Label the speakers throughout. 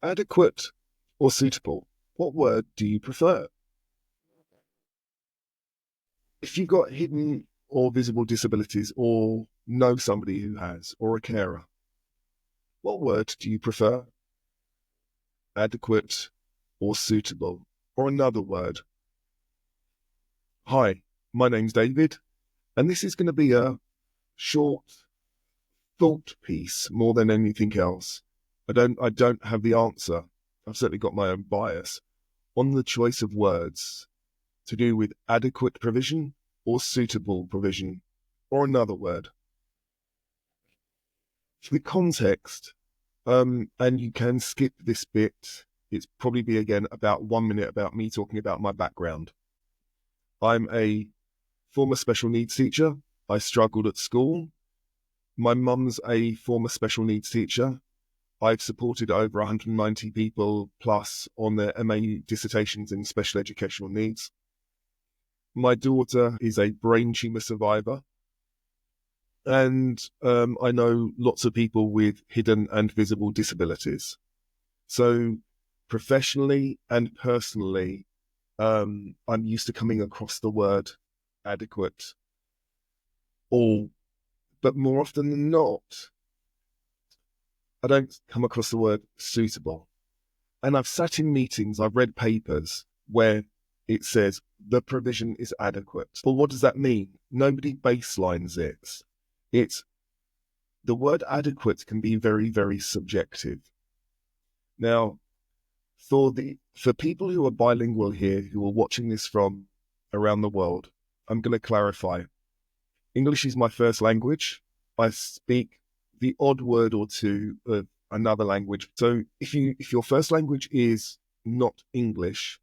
Speaker 1: Adequate or suitable? What word do you prefer? If you've got hidden or visible disabilities or know somebody who has, or a carer, what word do you prefer? Adequate or suitable? Or another word? Hi, my name's David, and this is going to be a short thought piece more than anything else. I don't have the answer. I've certainly got my own bias on the choice of words to do with adequate provision or suitable provision, or another word. For the context, and you can skip this bit, it's probably be again about 1 minute about me talking about my background. I'm a former special needs teacher. I struggled at school. My mum's a former special needs teacher. I've supported over 190 people plus on their MA dissertations in special educational needs. My daughter is a brain tumour survivor. And I know lots of people with hidden and visible disabilities. So professionally and personally, I'm used to coming across the word adequate, all, but more often than not, I don't come across the word suitable. And I've sat in meetings, I've read papers where it says the provision is adequate. Well, what does that mean? Nobody baselines it. It's the word adequate can be very, very subjective. Now, for people who are bilingual here, who are watching this from around the world, I'm going to clarify. English is my first language. I speak the odd word or two of another language. So if your first language is not English,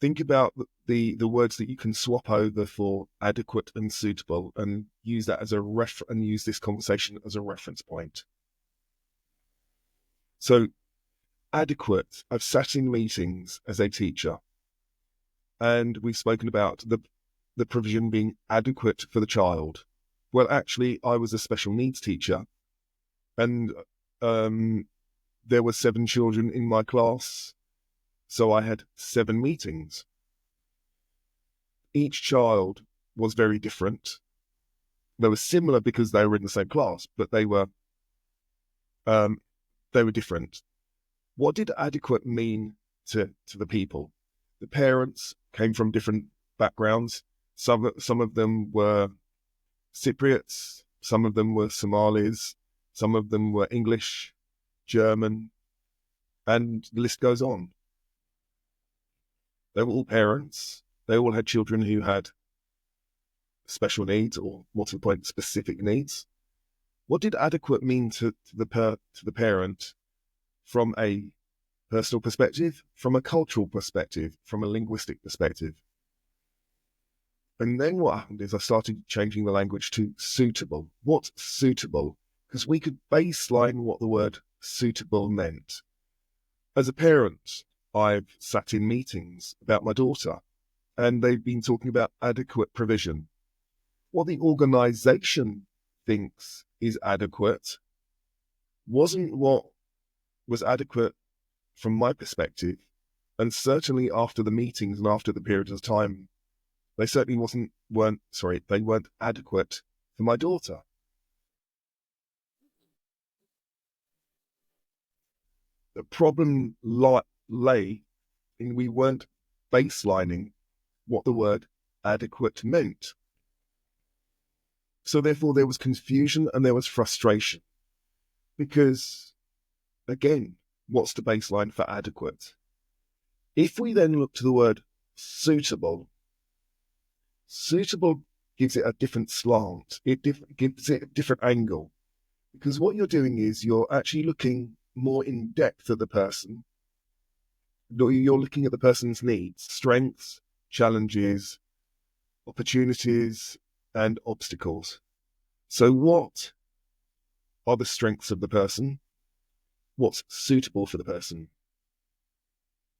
Speaker 1: think about the words that you can swap over for adequate and suitable, and use that as and use this conversation as a reference point. So adequate, I've sat in meetings as a teacher, and we've spoken about the provision being adequate for the child. Well, actually, I was a special needs teacher, and there were 7 children in my class, so I had 7 meetings. Each child was very different. They were similar because they were in the same class, but they were different. What did adequate mean to the people? The parents came from different backgrounds. Some of them were Cypriots, some of them were Somalis, some of them were English, German, and the list goes on. They were all parents. They all had children who had special needs, or more to the point, specific needs. What did adequate mean to the parent from a personal perspective, from a cultural perspective, from a linguistic perspective? And then what happened is I started changing the language to suitable. What's suitable? Because we could baseline what the word suitable meant. As a parent, I've sat in meetings about my daughter, and they've been talking about adequate provision. What the organisation thinks is adequate wasn't what was adequate from my perspective, and certainly after the meetings and after the period of time, they certainly weren't adequate for my daughter. The problem lay in we weren't baselining what the word adequate meant. So therefore there was confusion and there was frustration. Because, again, what's the baseline for adequate? If we then look to the word suitable gives it a different slant. It gives it a different angle. Because what you're doing is you're actually looking more in depth at the person. You're looking at the person's needs, strengths, challenges, opportunities, and obstacles. So what are the strengths of the person? What's suitable for the person?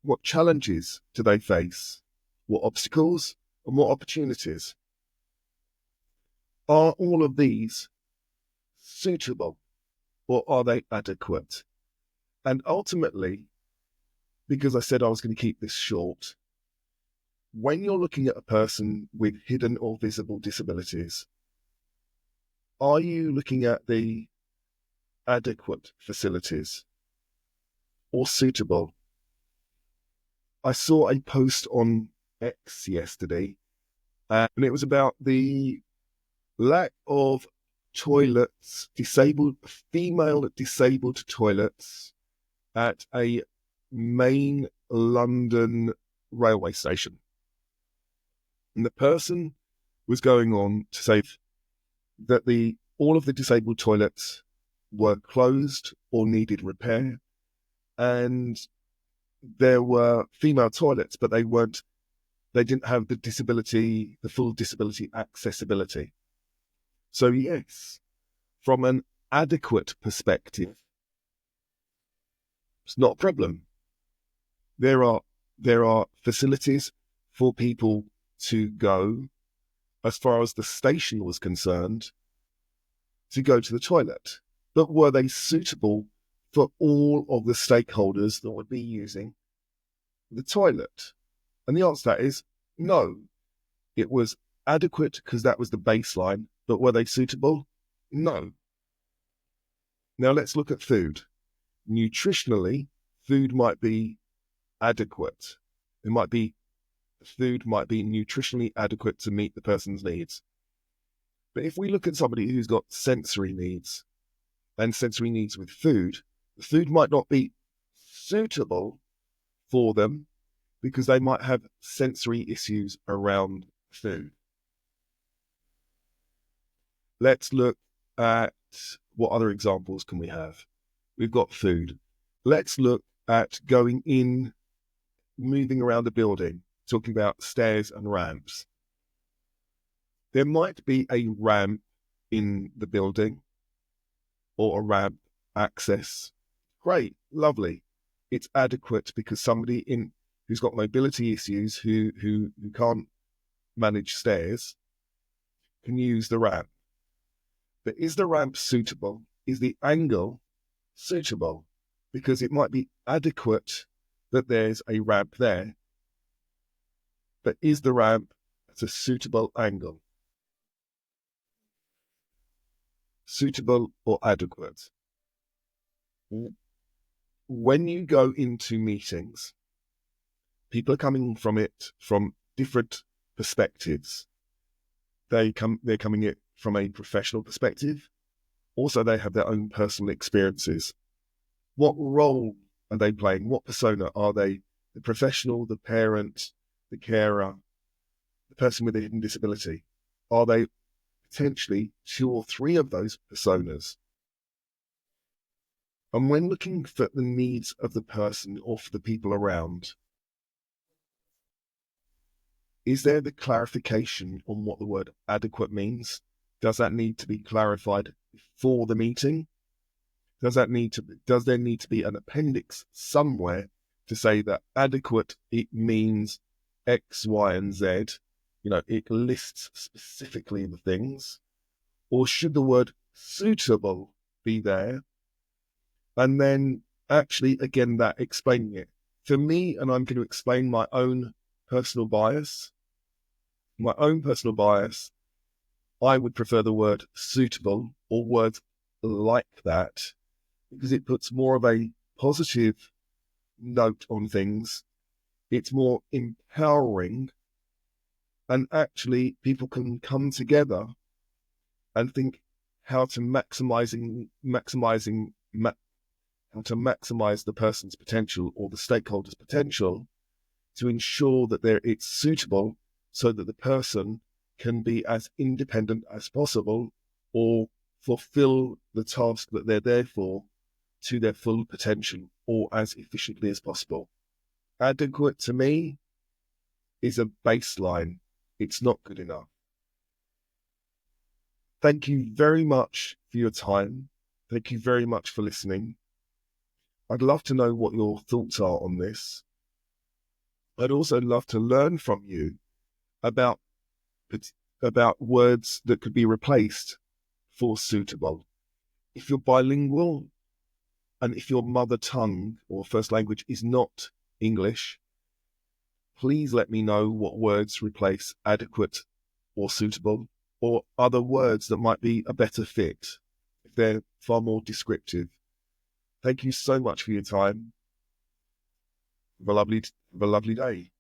Speaker 1: What challenges do they face? What obstacles and what opportunities? Are all of these suitable, or are they adequate? And ultimately, because I said I was going to keep this short, when you're looking at a person with hidden or visible disabilities, are you looking at the adequate facilities or suitable? I saw a post on X yesterday, and it was about the lack of toilets, female disabled toilets at a main London railway station. And the person was going on to say that all of the disabled toilets were closed or needed repair, and there were female toilets, but they didn't have the full disability accessibility. So yes, from an adequate perspective, it's not a problem. There are facilities for people to go, as far as the station was concerned, to go to the toilet. But were they suitable for all of the stakeholders that would be using the toilet? And the answer to that is no. It was adequate because that was the baseline, but were they suitable? No. Now let's look at food. Nutritionally, food might be adequate. Food might be nutritionally adequate to meet the person's needs. But if we look at somebody who's got sensory needs and sensory needs with food, the food might not be suitable for them because they might have sensory issues around food. Let's look at what other examples can we have. We've got food. Let's look at moving around a building, talking about stairs and ramps. There might be a ramp in the building or a ramp access. Great, lovely. It's adequate because somebody who's got mobility issues, who can't manage stairs, can use the ramp. But is the ramp suitable? Is the angle suitable? Because it might be adequate that there's a ramp there, but is the ramp at a suitable angle? Suitable or adequate? When you go into meetings, people are coming from different perspectives. They're coming it from a professional perspective. Also, they have their own personal experiences. What role are they playing? What persona are they? The professional, the parent, the carer, the person with a hidden disability? Are they potentially 2 or 3 of those personas? And when looking for the needs of the person or for the people around, is there the clarification on what the word adequate means? Does that need to be clarified before the meeting? Does there need to be an appendix somewhere to say that adequate, it means X, Y, and Z? It lists specifically the things. Or should the word suitable be there? And then actually, again, that explaining it. For me, and I'm going to explain my own personal bias, I would prefer the word suitable or words like that, because it puts more of a positive note on things. It's more empowering, and actually people can come together and think how to maximize the person's potential or the stakeholder's potential to ensure that it's suitable so that the person can be as independent as possible or fulfill the task that they're there for to their full potential or as efficiently as possible. Adequate to me is a baseline. It's not good enough. Thank you very much for your time. Thank you very much for listening. I'd love to know what your thoughts are on this. I'd also love to learn from you about words that could be replaced for suitable. If you're bilingual, And if your mother tongue or first language is not English, please let me know what words replace adequate or suitable, or other words that might be a better fit if they're far more descriptive. Thank you so much for your time. Have a lovely day.